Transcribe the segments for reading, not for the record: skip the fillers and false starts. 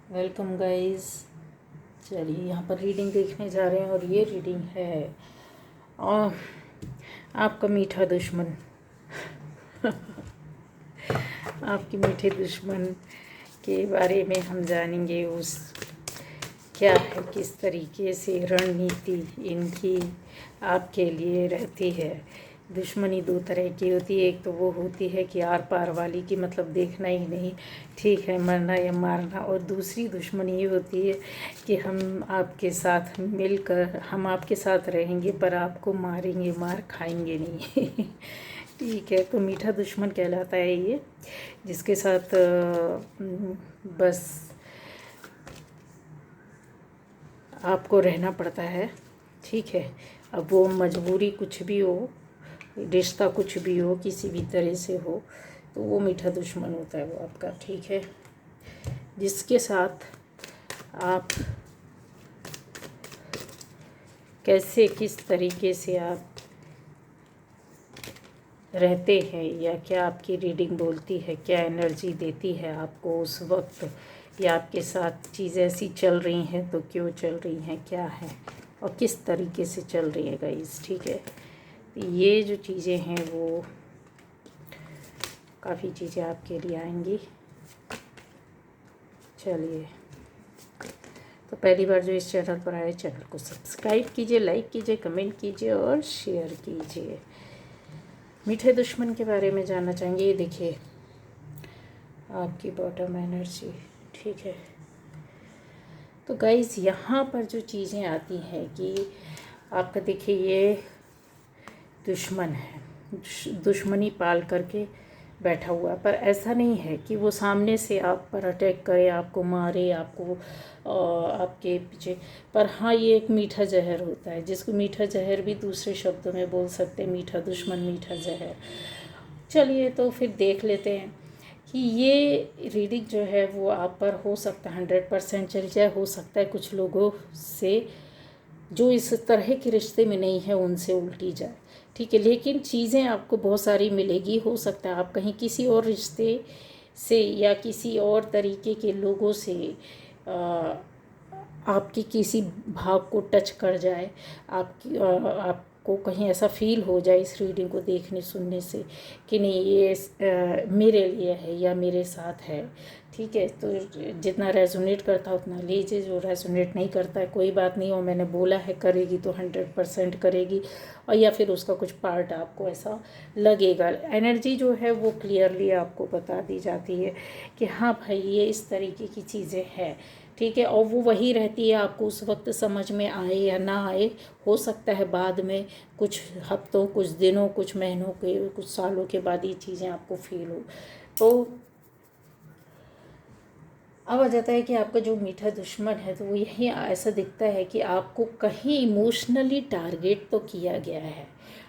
Welcome guys. चलिए यहाँ पर रीडिंग देखने जा रहे हैं और ये रीडिंग है और आपका मीठा दुश्मन। आपके मीठे दुश्मन के बारे में हम जानेंगे। उस क्या है, किस तरीके से रणनीति इनकी आपके लिए रहती है। दुश्मनी दो तरह की होती है, एक तो वो होती है कि आर पार वाली की, मतलब देखना ही नहीं, ठीक है, मरना या मारना। और दूसरी दुश्मनी ये होती है कि हम आपके साथ मिलकर हम आपके साथ रहेंगे पर आपको मारेंगे, मार खाएंगे नहीं। ठीक है, तो मीठा दुश्मन कहलाता है ये, जिसके साथ बस आपको रहना पड़ता है। ठीक है, अब वो मजबूरी कुछ भी हो, रिश्ता कुछ भी हो, किसी भी तरह से हो, तो वो मीठा दुश्मन होता है वो आपका। ठीक है, जिसके साथ आप कैसे, किस तरीके से आप रहते हैं, या क्या आपकी रीडिंग बोलती है, क्या एनर्जी देती है आपको उस वक्त, या आपके साथ चीज़ें ऐसी चल रही हैं तो क्यों चल रही हैं, क्या है और किस तरीके से चल रही है गाइस। ठीक है, ये जो चीज़ें हैं वो काफ़ी चीज़ें आपके लिए आएंगी। चलिए, तो पहली बार जो इस चैनल पर आए, चैनल को सब्सक्राइब कीजिए, लाइक कीजिए, कमेंट कीजिए और शेयर कीजिए। मीठे दुश्मन के बारे में जानना चाहेंगे। ये देखिए आपकी बॉटम एनर्जी। ठीक है, तो गाइस यहाँ पर जो चीज़ें आती हैं कि आपका, देखिए ये दुश्मन है, दुश्मनी पाल करके बैठा हुआ है, पर ऐसा नहीं है कि वो सामने से आप पर अटैक करे, आपको मारे, आपको आपके पीछे। पर हाँ, ये एक मीठा जहर होता है, जिसको मीठा जहर भी दूसरे शब्दों में बोल सकते हैं, मीठा दुश्मन, मीठा जहर। चलिए, तो फिर देख लेते हैं कि ये रीडिंग जो है वो आप पर हो सकता है 100% चल जाए, हो सकता है कुछ लोगों से जो इस तरह के रिश्ते में नहीं है उनसे उल्टी जाए। ठीक है, लेकिन चीज़ें आपको बहुत सारी मिलेगी। हो सकता है आप कहीं किसी और रिश्ते से या किसी और तरीके के लोगों से आपकी किसी भाग को टच कर जाए, आपको कहीं ऐसा फील हो जाए इस रीडिंग को देखने सुनने से कि नहीं, ये मेरे लिए है या मेरे साथ है। ठीक है, तो जितना रेजोनेट करता है उतना लीजिए, जो रेजोनेट नहीं करता है कोई बात नहीं। और मैंने बोला है करेगी तो 100% करेगी, और या फिर उसका कुछ पार्ट आपको ऐसा लगेगा। एनर्जी जो है वो क्लियरली आपको बता दी जाती है कि हाँ भाई, ये इस तरीके की चीज़ें हैं। ठीक है, और वो वही रहती है, आपको उस वक्त समझ में आए या ना आए, हो सकता है बाद में कुछ हफ्तों, कुछ दिनों, कुछ महीनों के, कुछ सालों के बाद ये चीज़ें आपको फील हो। तो अब आ जाता है कि आपका जो मीठा दुश्मन है, तो वो यही ऐसा दिखता है कि आपको कहीं इमोशनली टारगेट तो किया गया है।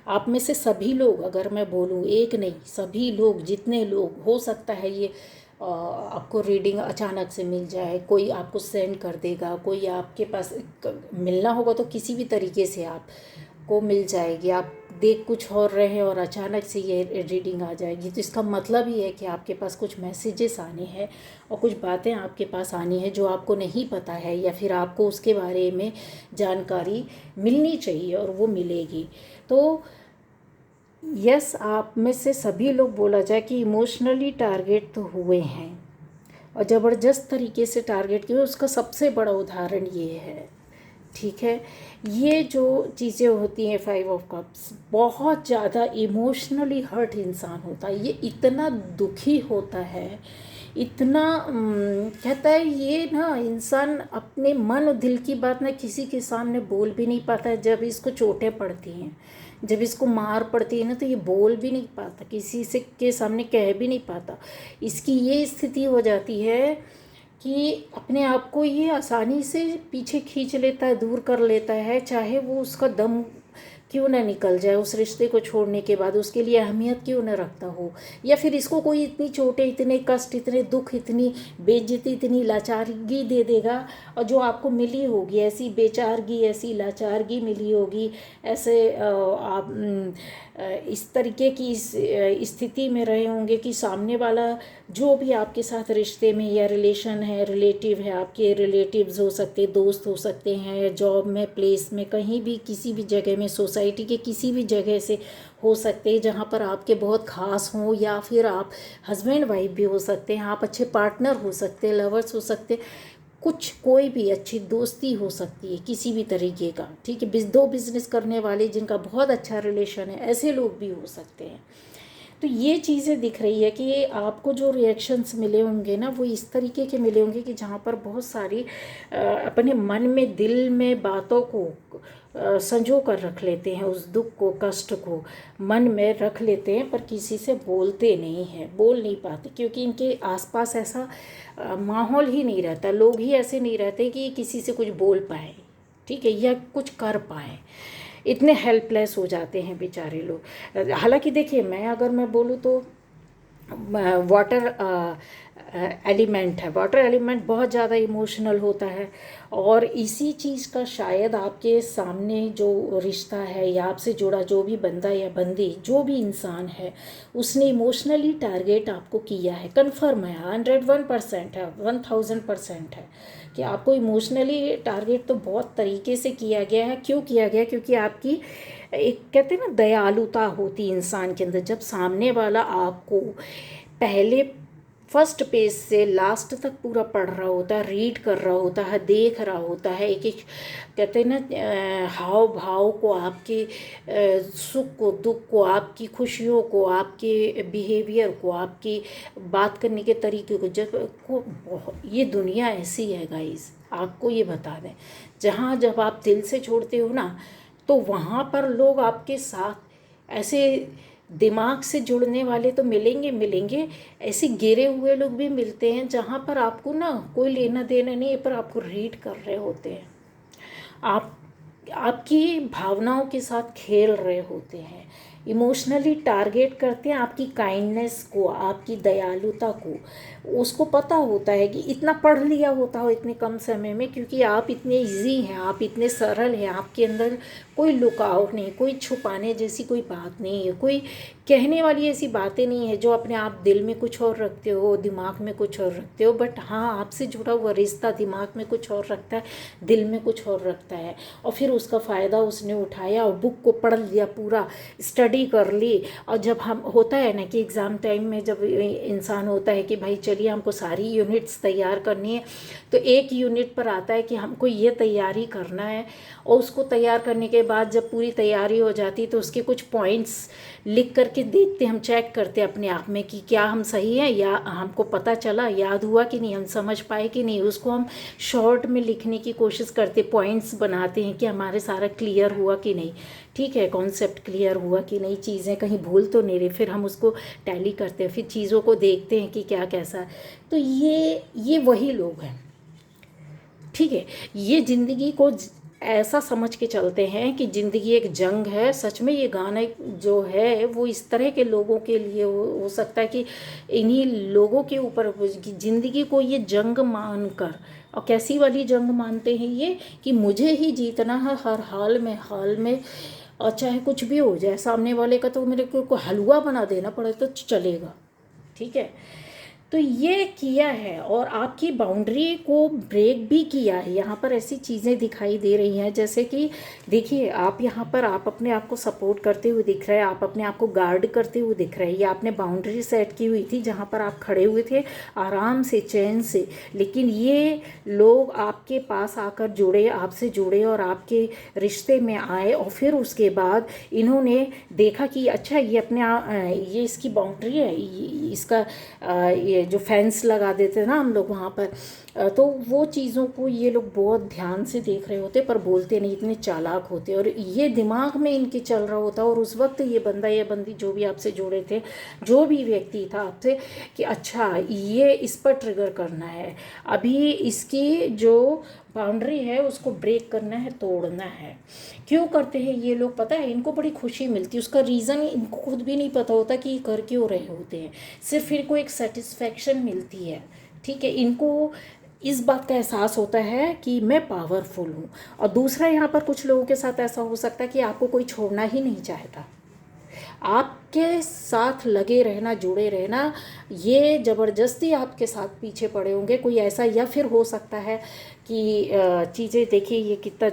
आप में से सभी लोग, अगर मैं बोलूँ एक नहीं, सभी लोग, जितने लोग, हो सकता है ये आपको रीडिंग अचानक से मिल जाए, कोई आपको सेंड कर देगा, कोई आपके पास मिलना होगा तो किसी भी तरीके से आपको मिल जाएगी। आप देख कुछ और रहे हैं और अचानक से ये रीडिंग आ जाएगी, तो इसका मतलब ही है कि आपके पास कुछ मैसेजेस आने हैं और कुछ बातें आपके पास आनी है जो आपको नहीं पता है, या फिर आपको उसके बारे में जानकारी मिलनी चाहिए और वो मिलेगी। तो यस, आप में से सभी लोग, बोला जाए कि इमोशनली टारगेट तो हुए हैं और ज़बरदस्त तरीके से टारगेट किए। उसका सबसे बड़ा उदाहरण ये है। ठीक है, ये जो चीज़ें होती हैं, 5 ऑफ कप्स, बहुत ज़्यादा इमोशनली हर्ट इंसान होता है। ये इतना दुखी होता है, इतना कहता है ये ना, इंसान अपने मन और दिल की बात ना किसी के सामने बोल भी नहीं पाता है। जब इसको चोटें पड़ती हैं, जब इसको मार पड़ती है ना, तो ये बोल भी नहीं पाता, किसी से के सामने कह भी नहीं पाता। इसकी ये स्थिति हो जाती है कि अपने आप को ये आसानी से पीछे खींच लेता है, दूर कर लेता है, चाहे वो उसका दम क्यों ना निकल जाए, उस रिश्ते को छोड़ने के बाद उसके लिए अहमियत क्यों ना रखता हो, या फिर इसको कोई इतनी चोटें, इतने कष्ट, इतने दुख, इतनी बेइज्जती, इतनी लाचारगी दे देगा, और जो आपको मिली होगी ऐसी बेचारगी, ऐसी लाचारगी मिली होगी, ऐसे आप इस तरीके की स्थिति में रहे होंगे कि सामने वाला जो भी आपके साथ रिश्ते में या रिलेशन है, रिलेटिव है, आपके रिलेटिव्स हो सकते, दोस्त हो सकते हैं, जॉब में, प्लेस में, कहीं भी, किसी भी जगह में, सोसाइटी के किसी भी जगह से हो सकते हैं जहाँ पर आपके बहुत ख़ास हों, या फिर आप हस्बैंड वाइफ भी हो सकते हैं, आप अच्छे पार्टनर हो सकते हैं, लवर्स हो सकते हैं, कुछ कोई भी अच्छी दोस्ती हो सकती है किसी भी तरीके का, ठीक है, दो बिजनेस करने वाले जिनका बहुत अच्छा रिलेशन है, ऐसे लोग भी हो सकते हैं। तो ये चीज़ें दिख रही है कि आपको जो रिएक्शंस मिले होंगे ना, वो इस तरीके के मिले होंगे कि जहाँ पर बहुत सारी अपने मन में, दिल में बातों को संजो कर रख लेते हैं, उस दुख को, कष्ट को मन में रख लेते हैं, पर किसी से बोलते नहीं हैं, बोल नहीं पाते, क्योंकि इनके आसपास ऐसा माहौल ही नहीं रहता, लोग ही ऐसे नहीं रहते कि किसी से कुछ बोल पाए, ठीक है, या कुछ कर पाए, इतने हेल्पलेस हो जाते हैं बेचारे लोग। हालांकि देखिए, मैं बोलूँ तो वाटर एलिमेंट है, वाटर एलिमेंट बहुत ज़्यादा इमोशनल होता है, और इसी चीज़ का शायद आपके सामने जो रिश्ता है या आपसे जुड़ा जो भी बंदा या बंदी, जो भी इंसान है, उसने इमोशनली टारगेट आपको किया है, कन्फर्म है, 101% है, 1000% है कि आपको इमोशनली टारगेट तो बहुत तरीके से किया गया है। क्यों किया गया? क्योंकि आपकी एक, कहते हैं ना, दयालुता होती है इंसान के अंदर। जब सामने वाला आपको पहले फर्स्ट पेज से लास्ट तक पूरा पढ़ रहा होता है, रीड कर रहा होता है, देख रहा होता है, एक एक, कहते हैं ना, हाव भाव को, आपके सुख को, दुख को, आपकी खुशियों को, आपके बिहेवियर को, आपकी बात करने के तरीके को, जब को, ये दुनिया ऐसी है गाइस, आपको ये बता दें, जहाँ जब आप दिल से छोड़ते हो ना, तो वहाँ पर लोग आपके साथ ऐसे दिमाग से जुड़ने वाले तो मिलेंगे मिलेंगे, ऐसे गिरे हुए लोग भी मिलते हैं जहाँ पर आपको ना कोई लेना देना नहीं है, पर आपको रीड कर रहे होते हैं, आप आपकी भावनाओं के साथ खेल रहे होते हैं, इमोशनली टारगेट करते हैं आपकी काइंडनेस को, आपकी दयालुता को। उसको पता होता है कि इतना पढ़ लिया होता हो इतने कम समय में, क्योंकि आप इतने इजी हैं, आप इतने सरल हैं, आपके अंदर कोई लुकाव नहीं, कोई छुपाने जैसी कोई बात नहीं है, कोई कहने वाली ऐसी बातें नहीं है जो अपने आप दिल में कुछ और रखते हो, दिमाग में कुछ और रखते हो। बट हाँ, आपसे जुड़ा हुआ रिश्ता दिमाग में कुछ और रखता है, दिल में कुछ और रखता है, और फिर उसका फ़ायदा उसने उठाया और बुक को पढ़ लिया, पूरा स्टडी कर ली। और जब हम, होता है ना कि एग्ज़ाम टाइम में जब इंसान होता है कि भाई चलिए हमको सारी यूनिट्स तैयार करनी है, तो एक यूनिट पर आता है कि हमको ये तैयारी करना है, और उसको तैयार करने के बाद जब पूरी तैयारी हो जाती है तो उसके कुछ पॉइंट्स लिख करके देखते, हम चेक करते अपने आप में कि क्या हम सही हैं, या हमको पता चला, याद हुआ कि नहीं, हम समझ पाए कि नहीं, उसको हम शॉर्ट में लिखने की कोशिश करते, पॉइंट्स बनाते हैं कि हमारे सारा क्लियर हुआ कि नहीं, ठीक है, कॉन्सेप्ट क्लियर हुआ कि नहीं, चीज़ें कहीं भूल तो नहीं रही, फिर हम उसको टैली करते हैं, फिर चीज़ों को देखते हैं कि क्या कैसा। तो ये वही लोग हैं, ठीक है, ये ज़िंदगी को ऐसा समझ के चलते हैं कि ज़िंदगी एक जंग है। सच में ये गाना जो है वो इस तरह के लोगों के लिए हो सकता है कि इन्हीं लोगों के ऊपर ज़िंदगी को ये जंग मान कर, और कैसी वाली जंग मानते हैं ये, कि मुझे ही जीतना है हर हाल में, और चाहे कुछ भी हो जाए, सामने वाले का तो मेरे को हलवा बना देना पड़े तो चलेगा, ठीक है। तो ये किया है, और आपकी बाउंड्री को ब्रेक भी किया है। यहाँ पर ऐसी चीज़ें दिखाई दे रही हैं जैसे कि देखिए, आप यहाँ पर आप अपने आप को सपोर्ट करते हुए दिख रहे हैं, आप अपने आप को गार्ड करते हुए दिख रहे हैं, या आपने बाउंड्री सेट की हुई थी जहाँ पर आप खड़े हुए थे आराम से, चैन से, लेकिन ये लोग आपके पास आकर जुड़े, आपसे जुड़े और आपके रिश्ते में आए, और फिर उसके बाद इन्होंने देखा कि अच्छा ये ये इसकी बाउंड्री है, इसका ये जो फेंस लगा देते ना हम लोग वहाँ पर, तो वो चीज़ों को ये लोग बहुत ध्यान से देख रहे होते, पर बोलते नहीं, इतने चालाक होते, और ये दिमाग में इनके चल रहा होता। और उस वक्त ये बंदा या बंदी जो भी आपसे जुड़े थे, जो भी व्यक्ति था आपसे, कि अच्छा ये इस पर ट्रिगर करना है, अभी इसकी जो बाउंड्री है उसको ब्रेक करना है, तोड़ना है। क्यों करते हैं ये लोग पता है? इनको बड़ी खुशी मिलती है, उसका रीज़न इनको खुद भी नहीं पता होता कि ये कर क्यों रहे होते हैं। सिर्फ इनको एक सेटिस्फेक्शन मिलती है, ठीक है। इनको इस बात का एहसास होता है कि मैं पावरफुल हूँ। और दूसरा, यहाँ पर कुछ लोगों के साथ ऐसा हो सकता है कि आपको कोई छोड़ना ही नहीं चाहता, आपके साथ लगे रहना, जुड़े रहना, ये ज़बरदस्ती आपके साथ पीछे पड़े होंगे कोई ऐसा। या फिर हो सकता है कि चीज़ें देखिए ये कितना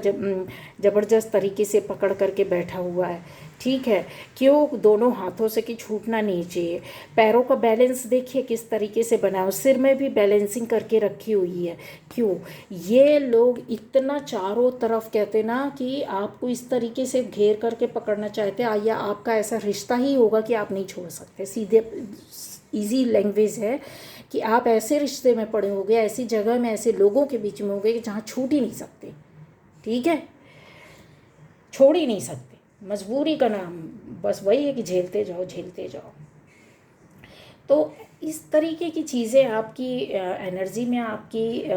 ज़बरदस्त तरीके से पकड़ करके बैठा हुआ है, ठीक है। क्यों? दोनों हाथों से कि छूटना नहीं चाहिए। पैरों का बैलेंस देखिए किस तरीके से बना है, सिर में भी बैलेंसिंग करके रखी हुई है। क्यों? ये लोग इतना चारों तरफ कहते ना कि आपको इस तरीके से घेर करके पकड़ना चाहते हैं, या आपका ऐसा रिश्ता ही होगा कि आप नहीं छोड़ सकते। सीधे इजी लैंग्वेज है कि आप ऐसे रिश्ते में पड़े होंगे, ऐसी जगह में, ऐसे लोगों के बीच में होंगे कि जहाँ छूट ही नहीं सकते, ठीक है, छोड़ ही नहीं सकते। मजबूरी का नाम बस वही है कि झेलते जाओ, झेलते जाओ। तो इस तरीके की चीज़ें आपकी एनर्जी में, आपकी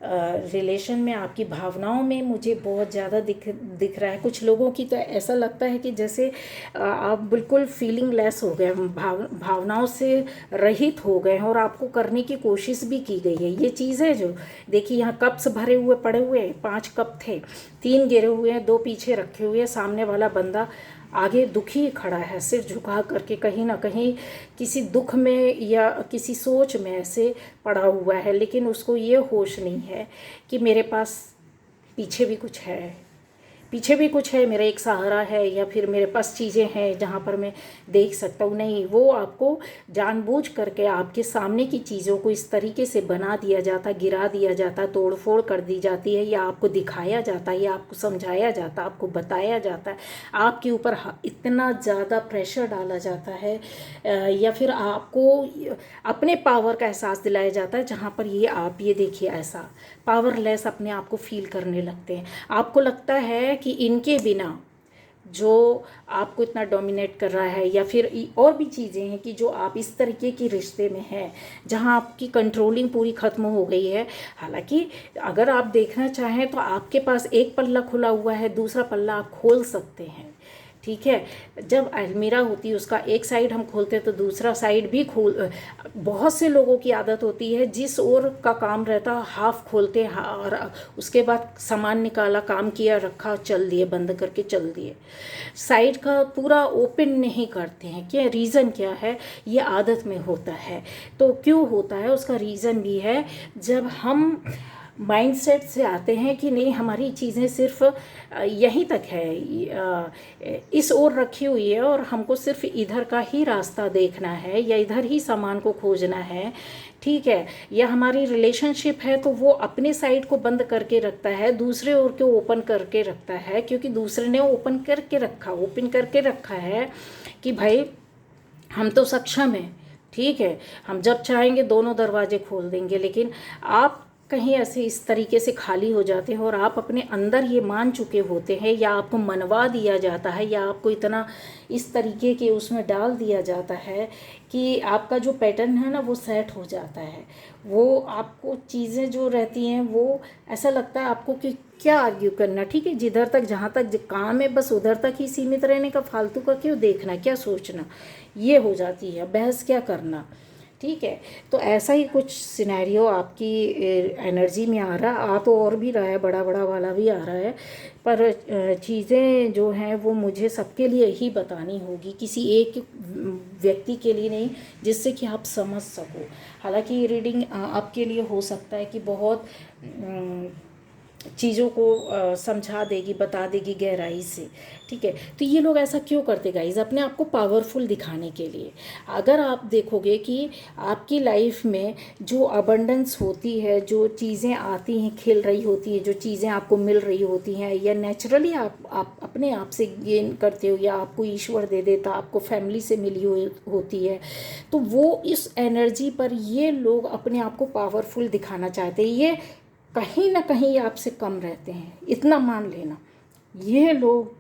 रिलेशन में, आपकी भावनाओं में मुझे बहुत ज़्यादा दिख रहा है। कुछ लोगों की तो ऐसा लगता है कि जैसे आप बिल्कुल फीलिंग लेस हो गए, भावनाओं से रहित हो गए हैं, और आपको करने की कोशिश भी की गई है। ये चीज़ें जो देखिए यहाँ कप्स भरे हुए पड़े हुए हैं, 5 कप थे, 3 गिरे हुए हैं, 2 पीछे रखे हुए हैं। सामने वाला बंदा आगे दुखी खड़ा है, सिर झुका करके, कहीं ना कहीं किसी दुख में या किसी सोच में ऐसे पड़ा हुआ है। लेकिन उसको ये होश नहीं है कि मेरे पास पीछे भी कुछ है, पीछे भी कुछ है, मेरा एक सहारा है, या फिर मेरे पास चीज़ें हैं जहाँ पर मैं देख सकता हूँ। नहीं, वो आपको जानबूझ करके आपके सामने की चीज़ों को इस तरीके से बना दिया जाता, गिरा दिया जाता, तोड़ फोड़ कर दी जाती है, या आपको दिखाया जाता है, या आपको समझाया जाता, आपको बताया जाता है, आपके ऊपर इतना ज़्यादा प्रेशर डाला जाता है, या फिर आपको अपने पावर का एहसास दिलाया जाता है, जहाँ पर ये आप ये देखिए ऐसा पावरलेस अपने आप को फील करने लगते हैं। आपको लगता है कि इनके बिना जो आपको इतना डोमिनेट कर रहा है, या फिर और भी चीज़ें हैं कि जो आप इस तरीके की रिश्ते में हैं जहां आपकी कंट्रोलिंग पूरी ख़त्म हो गई है। हालांकि अगर आप देखना चाहें तो आपके पास एक पल्ला खुला हुआ है, दूसरा पल्ला आप खोल सकते हैं, ठीक है। जब अलमीरा होती है उसका एक साइड हम खोलते हैं तो दूसरा साइड भी खोल, बहुत से लोगों की आदत होती है जिस ओर का काम रहता हाफ खोलते हैं, और उसके बाद सामान निकाला, काम किया, रखा, चल दिए, बंद करके चल दिए। साइड का पूरा ओपन नहीं करते हैं। क्या रीज़न क्या है? ये आदत में होता है। तो क्यों होता है उसका रीज़न भी है। जब हम माइंडसेट से आते हैं कि नहीं, हमारी चीज़ें सिर्फ यहीं तक है, इस ओर रखी हुई है, और हमको सिर्फ इधर का ही रास्ता देखना है, या इधर ही सामान को खोजना है, ठीक है। या हमारी रिलेशनशिप है तो वो अपने साइड को बंद करके रखता है, दूसरे ओर को ओपन करके रखता है, क्योंकि दूसरे ने ओपन करके रखा है कि भाई हम तो सक्षम हैं, ठीक है, हम जब चाहेंगे दोनों दरवाजे खोल देंगे। लेकिन आप कहीं ऐसे इस तरीके से खाली हो जाते हैं, और आप अपने अंदर ये मान चुके होते हैं, या आपको मनवा दिया जाता है, या आपको इतना इस तरीके के उसमें डाल दिया जाता है कि आपका जो पैटर्न है ना वो सेट हो जाता है। वो आपको चीज़ें जो रहती हैं वो ऐसा लगता है आपको कि क्या आर्ग्यू करना, ठीक है, जिधर तक जहाँ तक काम है बस उधर तक ही सीमित रहने का, फालतू का क्यों देखना, क्या सोचना, ये हो जाती है, बहस क्या करना, ठीक है। तो ऐसा ही कुछ सिनेरियो आपकी एनर्जी में आ रहा, तो और भी रहा है, बड़ा बड़ा वाला भी आ रहा है। पर चीज़ें जो हैं वो मुझे सबके लिए ही बतानी होगी, किसी एक व्यक्ति के लिए नहीं, जिससे कि आप समझ सको। हालांकि ये रीडिंग आपके लिए हो सकता है कि बहुत चीज़ों को समझा देगी, बता देगी गहराई से, ठीक है। तो ये लोग ऐसा क्यों करते गाइज? अपने आप को पावरफुल दिखाने के लिए। अगर आप देखोगे कि आपकी लाइफ में जो अबंडेंस होती है, जो चीज़ें आती हैं, खिल रही होती हैं, जो चीज़ें आपको मिल रही होती हैं, या नेचुरली आप अपने आप से गेन करते हो, या आपको ईश्वर दे देता, आपको फैमिली से मिली हुई होती है, तो वो इस एनर्जी पर ये लोग अपने आप को पावरफुल दिखाना चाहते हैं। ये कहीं ना कहीं आपसे कम रहते हैं, इतना मान लेना। ये लोग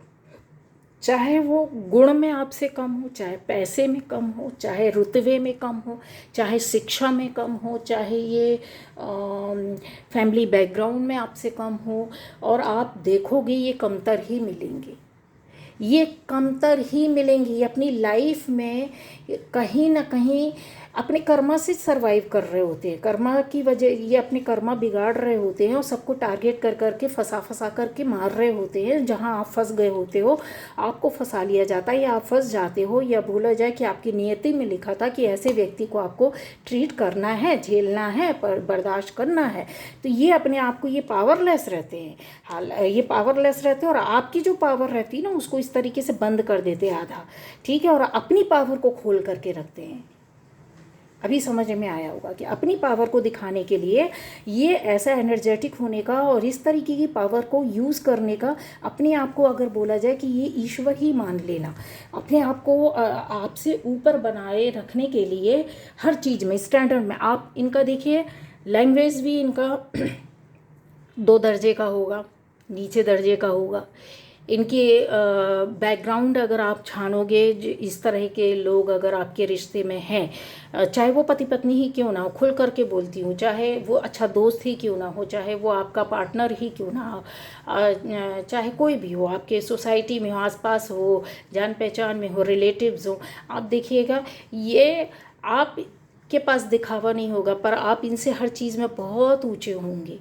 चाहे वो गुण में आपसे कम हो, चाहे पैसे में कम हो, चाहे रुतबे में कम हो, चाहे शिक्षा में कम हो, चाहे ये फैमिली बैकग्राउंड में आपसे कम हो, और आप देखोगे ये कमतर ही मिलेंगे, ये कमतर ही मिलेंगी। ये अपनी लाइफ में कहीं ना कहीं अपने कर्मा से सरवाइव कर रहे होते हैं, कर्मा की वजह, ये अपने कर्मा बिगाड़ रहे होते हैं और सबको टारगेट कर करके फंसा करके मार रहे होते हैं। जहां आप फंस गए होते हो आपको फंसा लिया जाता है, या आप फंस जाते हो, या बोला जाए कि आपकी नियति में लिखा था कि ऐसे व्यक्ति को आपको ट्रीट करना है, झेलना है, पर बर्दाश्त करना है। तो ये अपने आप को, ये पावरलेस रहते हैं, हाल ये पावरलेस रहते हैं, और आपकी जो पावर रहती है ना उसको इस तरीके से बंद कर देते हैं आधा, ठीक है, और अपनी पावर को खोल करके रखते हैं। अभी समझ में आया होगा कि अपनी पावर को दिखाने के लिए ये ऐसा एनर्जेटिक होने का और इस तरीके की पावर को यूज़ करने का, अपने आप को अगर बोला जाए कि ये ईश्वर ही मान लेना, अपने आप को आपसे ऊपर बनाए रखने के लिए हर चीज़ में, स्टैंडर्ड में। आप इनका देखिए, लैंग्वेज भी इनका 2 दर्जे का होगा, नीचे दर्जे का होगा। इनके बैकग्राउंड अगर आप छानोगे, इस तरह के लोग अगर आपके रिश्ते में हैं, चाहे वो पति पत्नी ही क्यों ना हो, खुल करके बोलती हूँ, चाहे वो अच्छा दोस्त ही क्यों ना हो, चाहे वो आपका पार्टनर ही क्यों ना हो, चाहे कोई भी हो, आपके सोसाइटी में हो, आसपास हो, जान पहचान में हो, रिलेटिव्स हो, आप देखिएगा ये आप के पास दिखावा नहीं होगा, पर आप इनसे हर चीज़ में बहुत ऊंचे होंगे।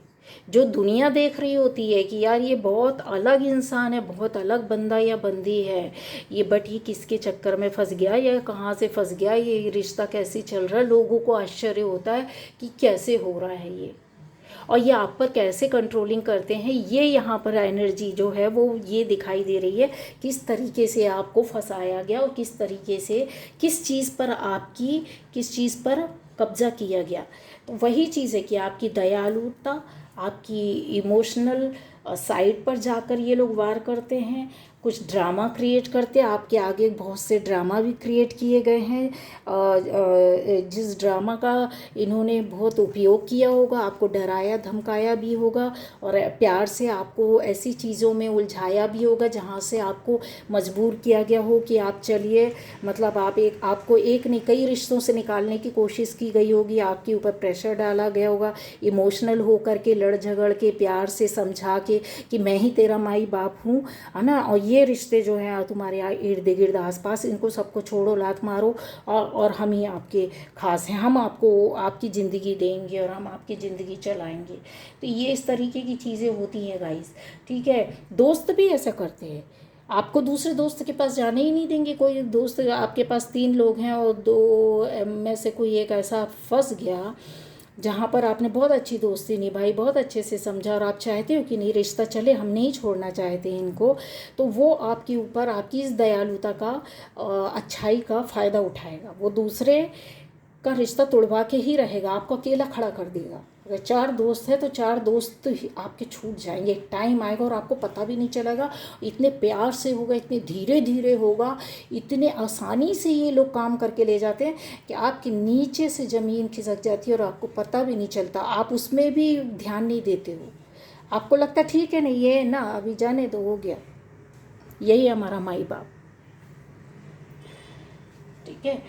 जो दुनिया देख रही होती है कि यार ये बहुत अलग इंसान है, बहुत अलग बंदा या बंदी है ये, बट ये किसके चक्कर में फंस गया, या कहाँ से फंस गया, ये रिश्ता कैसे चल रहा है। लोगों को आश्चर्य होता है कि कैसे हो रहा है ये, और ये आप पर कैसे कंट्रोलिंग करते हैं। ये यहाँ पर एनर्जी जो है वो ये दिखाई दे रही है, किस तरीके से आपको फंसाया गया और किस तरीके से, किस चीज़ पर कब्जा किया गया। तो वही चीज़ है कि आपकी दयालुता, आपकी इमोशनल साइड पर जाकर ये लोग वार करते हैं, कुछ ड्रामा क्रिएट करते हैं आपके आगे। बहुत से ड्रामा भी क्रिएट किए गए हैं, जिस ड्रामा का इन्होंने बहुत उपयोग किया होगा, आपको डराया धमकाया भी होगा और प्यार से आपको ऐसी चीज़ों में उलझाया भी होगा जहाँ से आपको मजबूर किया गया हो कि आप चलिए, मतलब आपको एक नहीं कई रिश्तों से निकालने की कोशिश की गई होगी, आपके ऊपर प्रेशर डाला गया होगा, इमोशनल होकर के, लड़ झगड़ के, प्यार से समझा के कि मैं ही तेरा माई बाप हूँ, है ना, और ये रिश्ते जो हैं तुम्हारे इर्द गिर्द आसपास, इनको सबको छोड़ो, लात मारो, और हम ही आपके खास हैं, हम आपको आपकी ज़िंदगी देंगे और हम आपकी ज़िंदगी चलाएंगे। तो ये इस तरीके की चीज़ें होती हैं गाइस, ठीक है। दोस्त भी ऐसा करते हैं, आपको दूसरे दोस्त के पास जाने ही नहीं देंगे। कोई दोस्त, आपके पास 3 लोग हैं और 2 में से कोई एक ऐसा फंस गया जहाँ पर आपने बहुत अच्छी दोस्ती निभाई, बहुत अच्छे से समझा और आप चाहते हो कि नहीं रिश्ता चले, हम नहीं छोड़ना चाहते इनको, तो वो आपके ऊपर, आपकी इस दयालुता का, अच्छाई का फ़ायदा उठाएगा। वो दूसरे का रिश्ता तोड़वा के ही रहेगा, आपको अकेला खड़ा कर देगा। अगर 4 दोस्त हैं तो 4 दोस्त ही आपके छूट जाएंगे, एक टाइम आएगा और आपको पता भी नहीं चलेगा। इतने प्यार से होगा, इतने धीरे धीरे होगा, इतने आसानी से ये लोग काम करके ले जाते हैं कि आपके नीचे से ज़मीन खिसक जाती है और आपको पता भी नहीं चलता। आप उसमें भी ध्यान नहीं देते हो, आपको लगता ठीक है नहीं ये ना अभी जाने तो हो गया, यही हमारा माई बाप, ठीक है।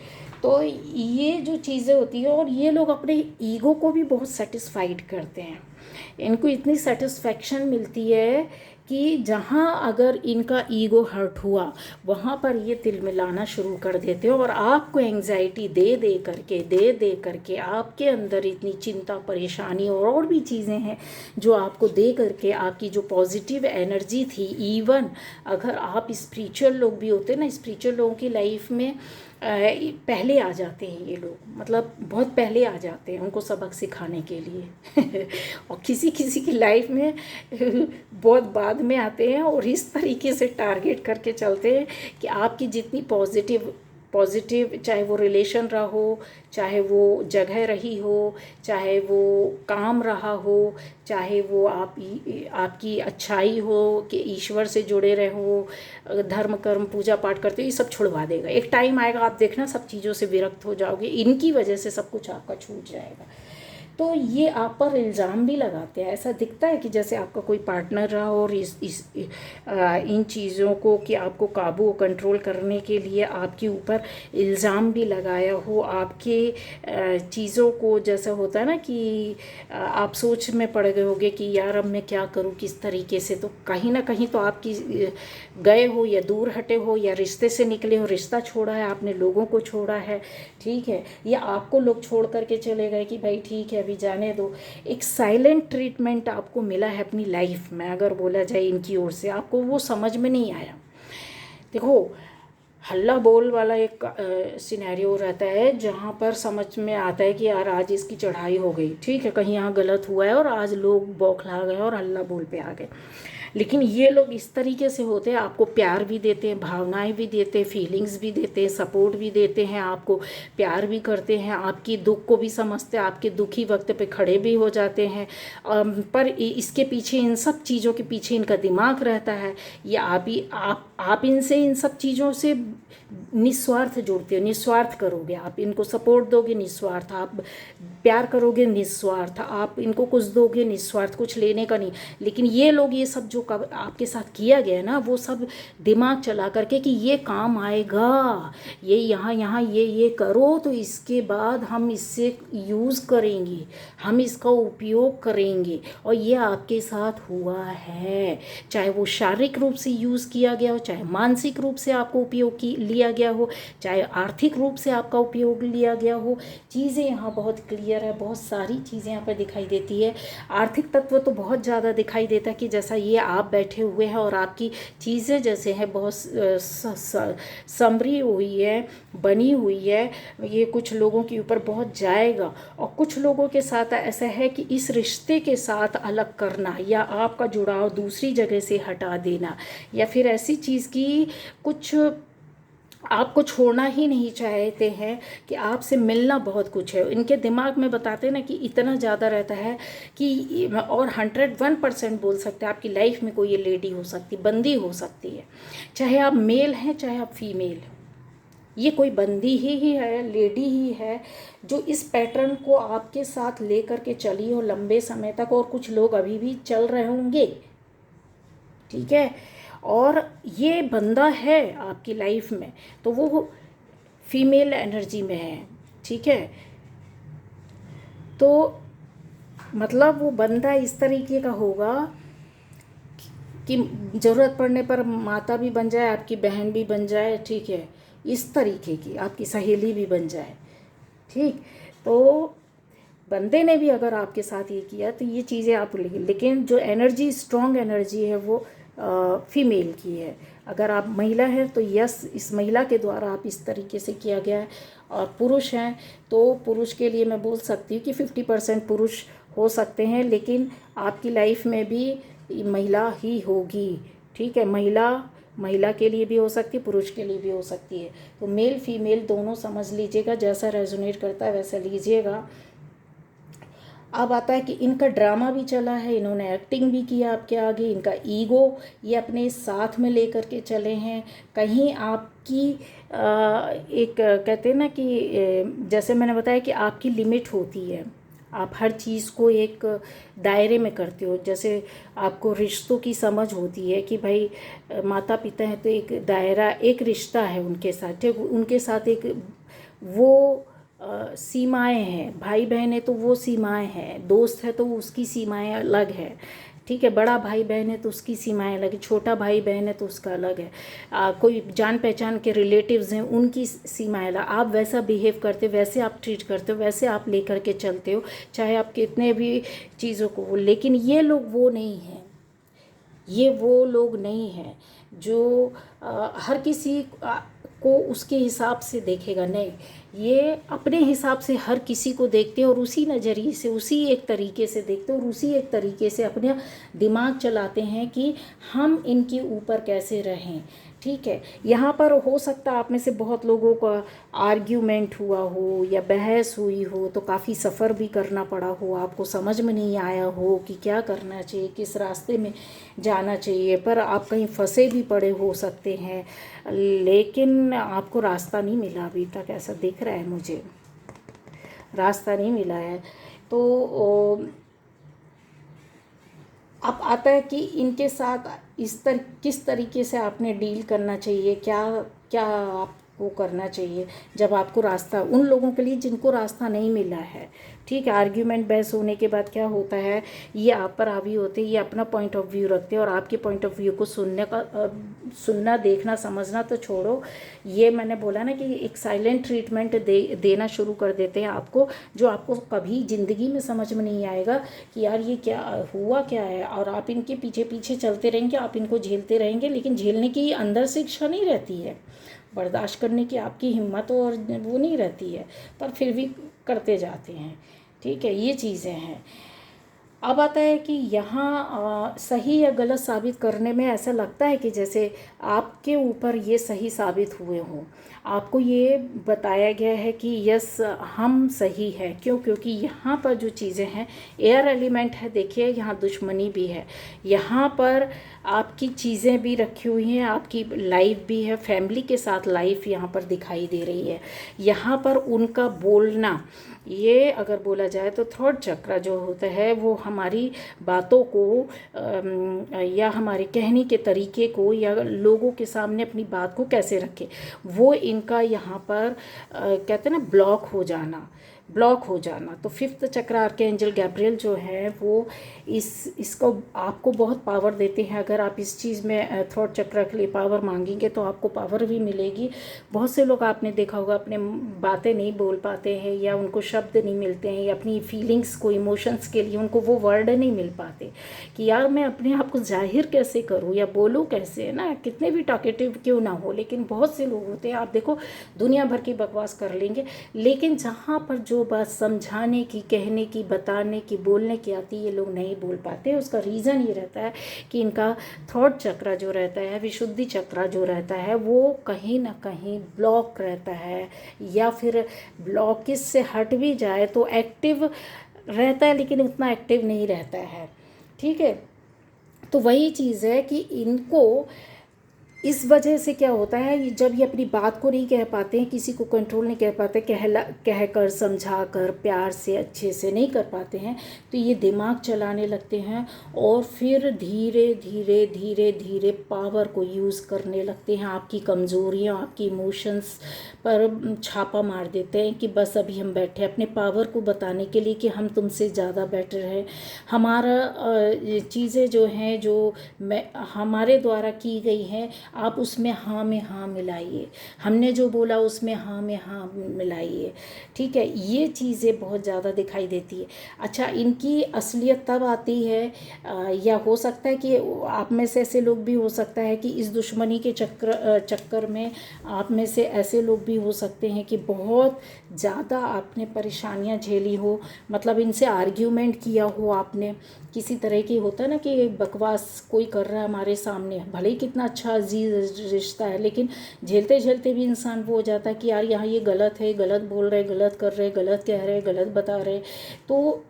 तो ये जो चीज़ें होती है, और ये लोग अपने ईगो को भी बहुत सेटिस्फाइड करते हैं, इनको इतनी सेटिस्फैक्शन मिलती है कि जहाँ अगर इनका ईगो हर्ट हुआ वहाँ पर ये तिल मिलाना शुरू कर देते हो और आपको एंग्जाइटी दे करके आपके अंदर इतनी चिंता, परेशानी और भी चीज़ें हैं जो आपको दे करके आपकी जो पॉजिटिव एनर्जी थी, इवन अगर आप स्पिरिचुअल लोग भी होते हैं ना, स्पिरिचुअल लोगों की लाइफ में पहले आ जाते हैं ये लोग, मतलब बहुत पहले आ जाते हैं उनको सबक सिखाने के लिए और किसी किसी की लाइफ में बहुत बाद में आते हैं और इस तरीके से टारगेट करके चलते हैं कि आपकी जितनी पॉजिटिव, चाहे वो रिलेशन रहा हो, चाहे वो जगह रही हो, चाहे वो काम रहा हो, चाहे वो आपकी अच्छाई हो कि ईश्वर से जुड़े रहो, धर्म कर्म पूजा पाठ करते हो, ये सब छुड़वा देगा। एक टाइम आएगा आप देखना सब चीज़ों से विरक्त हो जाओगे, इनकी वजह से सब कुछ आपका छूट जाएगा। तो ये आप पर इल्ज़ाम भी लगाते हैं। ऐसा दिखता है कि जैसे आपका कोई पार्टनर रहा और इन चीज़ों को कि आपको काबू कंट्रोल करने के लिए आपके ऊपर इल्ज़ाम भी लगाया हो, आपके चीज़ों को, जैसा होता है ना कि आप सोच में पड़ गए होगे कि यार अब मैं क्या करूं किस तरीके से। तो कहीं ना कहीं तो आपकी गए हो या दूर हटे हो या रिश्ते से निकले हो, रिश्ता छोड़ा है आपने, लोगों को छोड़ा है, ठीक है, या आपको लोग छोड़ करके चले गए कि भाई ठीक है अभी जाने दो। एक साइलेंट ट्रीटमेंट आपको मिला है अपनी लाइफ में, अगर बोला जाए इनकी ओर से, आपको वो समझ में नहीं आया। देखो, हल्ला बोल वाला एक सिनेरियो रहता है जहाँ पर समझ में आता है कि यार आज इसकी चढ़ाई हो गई, ठीक है, कहीं यहाँ गलत हुआ है और आज लोग बौखला गए और हल्ला बोल पे आ गए। लेकिन ये लोग इस तरीके से होते हैं, आपको प्यार भी देते हैं, भावनाएं भी देते हैं, फीलिंग्स भी देते हैं, सपोर्ट भी देते हैं, आपको प्यार भी करते हैं, आपकी दुख को भी समझते हैं, आपके दुखी वक्त पे खड़े भी हो जाते हैं। पर इसके पीछे, इन सब चीज़ों के पीछे इनका दिमाग रहता है, या आप इनसे इन सब चीज़ों से निस्वार्थ जुड़ते हो, निस्वार्थ करोगे, आप इनको सपोर्ट दोगे निस्वार्थ, आप प्यार करोगे निस्वार्थ, आप इनको कुछ दोगे निस्वार्थ, कुछ लेने का नहीं। लेकिन ये लोग ये सब जो आपके साथ किया गया है ना, वो सब दिमाग चला करके कि ये काम आएगा, ये यहाँ यहाँ ये करो तो इसके बाद हम इससे यूज़ करेंगे, हम इसका उपयोग करेंगे। और ये आपके साथ हुआ है, चाहे वो शारीरिक रूप से यूज़ किया गया हो, चाहे मानसिक रूप से आपको उपयोग लिया गया हो, चाहे आर्थिक रूप से आपका उपयोग लिया गया हो। चीज़ें यहाँ बहुत क्लियर है, बहुत सारी चीज़ें यहाँ पर दिखाई देती है। आर्थिक तत्व तो बहुत ज़्यादा दिखाई देता है कि जैसा ये आप बैठे हुए हैं और आपकी चीज़ें जैसे हैं बहुत समरी हुई है, बनी हुई है, ये कुछ लोगों के ऊपर बहुत जाएगा। और कुछ लोगों के साथ ऐसा है कि इस रिश्ते के साथ अलग करना या आपका जुड़ाव दूसरी जगह से हटा देना, या फिर ऐसी चीज़ की कुछ आपको छोड़ना ही नहीं चाहते हैं कि आपसे मिलना बहुत कुछ है। इनके दिमाग में बताते हैं ना कि इतना ज़्यादा रहता है कि, और 101% बोल सकते हैं आपकी लाइफ में कोई ये लेडी हो सकती, बंदी हो सकती है, चाहे आप मेल हैं चाहे आप फीमेल हैं, ये कोई बंदी ही है, लेडी ही है, जो इस पैटर्न को आपके साथ ले करके चली हो लंबे समय तक, और कुछ लोग अभी भी चल रहे होंगे, ठीक है। और ये बंदा है आपकी लाइफ में तो वो फीमेल एनर्जी में है, ठीक है। तो मतलब वो बंदा इस तरीके का होगा कि ज़रूरत पड़ने पर माता भी बन जाए, आपकी बहन भी बन जाए, ठीक है, इस तरीके की आपकी सहेली भी बन जाए, ठीक। तो बंदे ने भी अगर आपके साथ ये किया तो ये चीज़ें आप भूलेंगे। लेकिन जो एनर्जी, स्ट्रॉन्ग एनर्जी है वो फीमेल की है। अगर आप महिला हैं तो यस, इस महिला के द्वारा आप इस तरीके से किया गया है। और पुरुष हैं तो पुरुष के लिए मैं बोल सकती हूँ कि 50% पुरुष हो सकते हैं, लेकिन आपकी लाइफ में भी महिला ही होगी, ठीक है। महिला के लिए भी हो सकती है, पुरुष के लिए भी हो सकती है। तो मेल फीमेल दोनों समझ लीजिएगा, जैसा रेजोनेट करता है वैसा लीजिएगा। अब आता है कि इनका ड्रामा भी चला है, इन्होंने एक्टिंग भी किया आपके आगे, इनका ईगो ये अपने साथ में लेकर के चले हैं। कहीं आपकी एक कहते हैं ना कि जैसे मैंने बताया कि आपकी लिमिट होती है, आप हर चीज़ को एक दायरे में करते हो। जैसे आपको रिश्तों की समझ होती है कि भाई माता पिता हैं तो एक दायरा, एक रिश्ता है उनके साथ, ठीक, उनके साथ एक वो सीमाएं हैं। भाई बहन है तो वो सीमाएं हैं, दोस्त है तो उसकी सीमाएं अलग है, ठीक है। बड़ा भाई बहन है तो उसकी सीमाएं अलग है, छोटा भाई बहन है तो उसका अलग है। कोई जान पहचान के रिलेटिव्स हैं उनकी सीमाएं अलग। आप वैसा बिहेव करते हो, वैसे आप ट्रीट करते हो, वैसे आप लेकर के चलते हो, चाहे आप कितने भी चीज़ों को। लेकिन ये लोग वो नहीं हैं, ये वो लोग नहीं हैं जो हर किसी को उसके हिसाब से देखेगा, नहीं, ये अपने हिसाब से हर किसी को देखते हैं और उसी नज़रिए से, उसी एक तरीके से देखते हैं और उसी एक तरीके से अपना दिमाग चलाते हैं कि हम इनके ऊपर कैसे रहें, ठीक है। यहाँ पर हो सकता है आप में से बहुत लोगों का आर्ग्यूमेंट हुआ हो या बहस हुई हो तो काफ़ी सफ़र भी करना पड़ा हो, आपको समझ में नहीं आया हो कि क्या करना चाहिए, किस रास्ते में जाना चाहिए, पर आप कहीं फंसे भी पड़े हो सकते हैं, लेकिन आपको रास्ता नहीं मिला अभी तक, ऐसा दिख रहा है मुझे, रास्ता नहीं मिला है। तो अब आता है कि इनके साथ किस तरीके से आपने डील करना चाहिए, क्या क्या आपको करना चाहिए जब आपको रास्ता, उन लोगों के लिए जिनको रास्ता नहीं मिला है, ठीक है। आर्ग्यूमेंट बहस होने के बाद क्या होता है, ये आप पर हावी होते हैं, ये अपना पॉइंट ऑफ व्यू रखते हैं और आपके पॉइंट ऑफ व्यू को सुनना देखना समझना तो छोड़ो, ये मैंने बोला ना कि एक साइलेंट ट्रीटमेंट देना शुरू कर देते हैं आपको, जो आपको कभी ज़िंदगी में समझ में नहीं आएगा कि यार ये क्या हुआ क्या है, और आप इनके पीछे पीछे चलते रहेंगे, आप इनको झेलते रहेंगे, लेकिन झेलने की अंदर से इच्छा नहीं रहती है, बर्दाश्त करने की आपकी हिम्मत और वो नहीं रहती है, पर फिर भी करते जाते हैं, ठीक है। ये चीज़ें हैं। अब आता है कि यहाँ सही या गलत साबित करने में ऐसा लगता है कि जैसे आपके ऊपर ये सही साबित हुए हों, आपको ये बताया गया है कि यस हम सही है। क्यों? क्योंकि यहाँ पर जो चीज़ें हैं, एयर एलिमेंट है, देखिए यहाँ दुश्मनी भी है, यहाँ पर आपकी चीज़ें भी रखी हुई हैं, आपकी लाइफ भी है, फैमिली के साथ लाइफ यहाँ पर दिखाई दे रही है। यहाँ पर उनका बोलना, ये अगर बोला जाए तो थर्ड चक्र जो होता है वो हमारी बातों को या हमारे कहने के तरीके को या लोगों के सामने अपनी बात को कैसे रखें, वो इनका यहाँ पर कहते हैं ना ब्लॉक हो जाना। तो फिफ्थ चक्र आर्कएंजल गैब्रियल जो है वो इसको आपको बहुत पावर देते हैं। अगर आप इस चीज़ में थॉट चक्र के लिए पावर मांगेंगे तो आपको पावर भी मिलेगी। बहुत से लोग आपने देखा होगा अपने बातें नहीं बोल पाते हैं या उनको शब्द नहीं मिलते हैं या अपनी फीलिंग्स को, इमोशंस के लिए उनको वो वर्ड नहीं मिल पाते कि यार मैं अपने आप को जाहिर कैसे करूँ या बोलूँ कैसे, है ना, कितने भी टॉकेटिव क्यों ना हो। लेकिन बहुत से लोग होते हैं, आप देखो दुनिया भर की बकवास कर लेंगे, लेकिन जहाँ पर जो बात समझाने की, कहने की, बताने की, बोलने की आती है, ये लोग नहीं बोल पाते। उसका रीज़न ये रहता है कि इनका थॉट चक्र जो रहता है, विशुद्धि चक्र जो रहता है, वो कहीं ना कहीं ब्लॉक रहता है, या फिर ब्लॉकेज से हट भी जाए तो एक्टिव रहता है लेकिन इतना एक्टिव नहीं रहता है, ठीक है। तो वही चीज़ है कि इनको इस वजह से क्या होता है, जब ये अपनी बात को नहीं कह पाते हैं, किसी को कंट्रोल नहीं कर पाते, कह कर, समझा कर, प्यार से, अच्छे से नहीं कर पाते हैं, तो ये दिमाग चलाने लगते हैं और फिर धीरे धीरे धीरे धीरे पावर को यूज़ करने लगते हैं। आपकी कमज़ोरियाँ, आपकी इमोशंस पर छापा मार देते हैं कि बस अभी हम बैठे अपने पावर को बताने के लिए कि हम तुमसे ज़्यादा बेटर है। हमारा चीज़ें जो हैं, जो हमारे द्वारा की गई हैं, आप उसमें हाँ में हाँ मिलाइए, हमने जो बोला उसमें हाँ में हाँ मिलाइए, ठीक है। ये चीज़ें बहुत ज़्यादा दिखाई देती है। अच्छा, इनकी असलियत तब आती है या हो सकता है कि आप में से ऐसे लोग भी हो सकता है कि इस दुश्मनी के चक्कर में आप में से ऐसे लोग भी हो सकते हैं कि बहुत ज़्यादा आपने परेशानियां झेली हो, मतलब इनसे आर्ग्यूमेंट किया हो आपने, किसी तरह की होता है ना कि बकवास कोई कर रहा है हमारे सामने, भले ही कितना अच्छा अजीज रिश्ता है, लेकिन झेलते झेलते भी इंसान वो हो जाता है कि यार यहाँ ये गलत है, गलत बोल रहे, गलत कर रहे, गलत कह रहे, गलत बता रहे। तो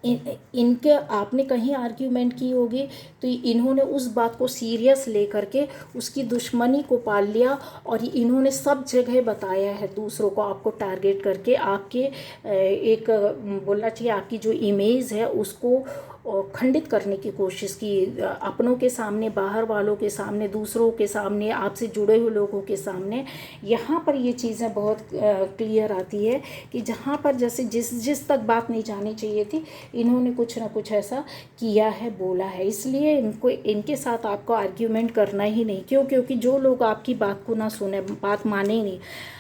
इनके आपने कहीं आर्ग्यूमेंट की होगी तो इन्होंने उस बात को सीरियस लेकर के उसकी दुश्मनी को पाल लिया और इन्होंने सब जगह बताया है दूसरों को, आपको टारगेट करके आपके एक बोलना चाहिए आपकी जो इमेज है उसको खंडित करने की कोशिश की, अपनों के सामने, बाहर वालों के सामने, दूसरों के सामने, आपसे जुड़े हुए लोगों के सामने। यहाँ पर ये चीज़ें बहुत क्लियर आती है कि जहाँ पर जैसे जिस तक बात नहीं जानी चाहिए थी, इन्होंने कुछ ना कुछ ऐसा किया है, बोला है। इसलिए इनके साथ आपको आर्ग्यूमेंट करना ही नहीं। क्यों? क्योंकि जो लोग आपकी बात को ना सुने, बात माने ही नहीं,